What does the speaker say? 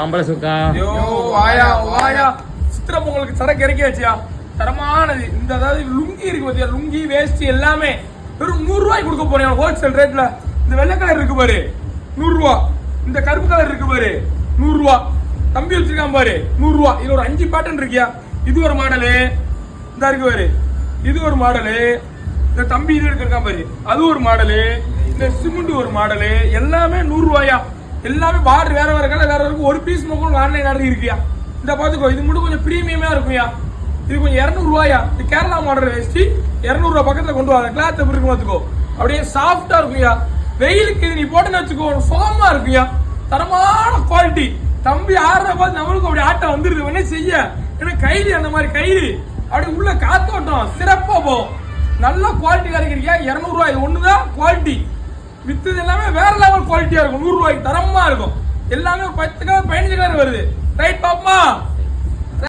ஆம்பளை சுக்கா யோ வாயா வாயா சித்திர பொங்கலுக்கு சரக்கு இறக்கி வச்சியா தரமானது. இந்த அதாவது லுங்கி இருக்கு பாத்தியா, லுங்கி வேஷ்டி எல்லாமே வெறும் 100 ரூபாய்க்கு கொடுக்க போறேன் ஹோல்சேல் ரேட்ல. இந்த வெள்ளை கலர் இருக்கு பாரு 100 ரூபா, இந்த கருப்பு கலர் இருக்கு பாரு 100 ரூபா, தம்பி வச்சிருக்கான் பாரு 100 ரூபா. இது ஒரு 5 பேட்டர்ன் இருக்கியா. இது ஒரு மாடலு, இந்த இருக்கு பாரு இது ஒரு மாடலு, இந்த தம்பி இது எடுத்திருக்கான் பாரு அது ஒரு மாடலு, இந்த சிமெண்ட் ஒரு மாடலு, எல்லாமே 100 ரூபாயா. எல்லாமே பார்டர் வேற வேற கலர் வேற இருக்கும். ஒரு பீஸ் மட்டும் ஆன்லைன் ஆர்டர் இருக்கியா. இந்த பாத்துக்கோ, இது மட்டும் கொஞ்சம் பிரீமியமா இருக்கும்யா. இது கொஞ்சம் 200 ரூபாயா. இது கேரளா மாடல் வேஷ்டி 200 ரூபாய் பக்கத்துல கொண்டு வர. கிளாத் எப்படி இருக்கும் பாத்துக்கோ, அப்படியே சாஃப்டா இருக்கும்யா. வெயிலுக்கு இது நீ போட்டுன்னு வச்சுக்கோ சுகமா இருக்கும்யா. தரமான குவாலிட்டி. தம்பி ஆடுற பார்த்து நம்மளுக்கு அப்படி ஆட்டம் வந்துருது. உடனே செய்ய ஏன்னா கயிறு அந்த மாதிரி கயிறு அப்படி உள்ள காத்தோட்டம் சிறப்பா போகும். நல்ல குவாலிட்டி கிடைக்கிறியா. 200 ரூபாய் இது ஒண்ணுதான் குவாலிட்டி. வித்தது எல்லாமே வேற லெவல் குவாலிட்டியா இருக்கும். 100 ரூபாய்க்கு தரமா இருக்கும். எல்லாமே 10 கலர் 15 கலர் வருது. ரைட் பாப்பா.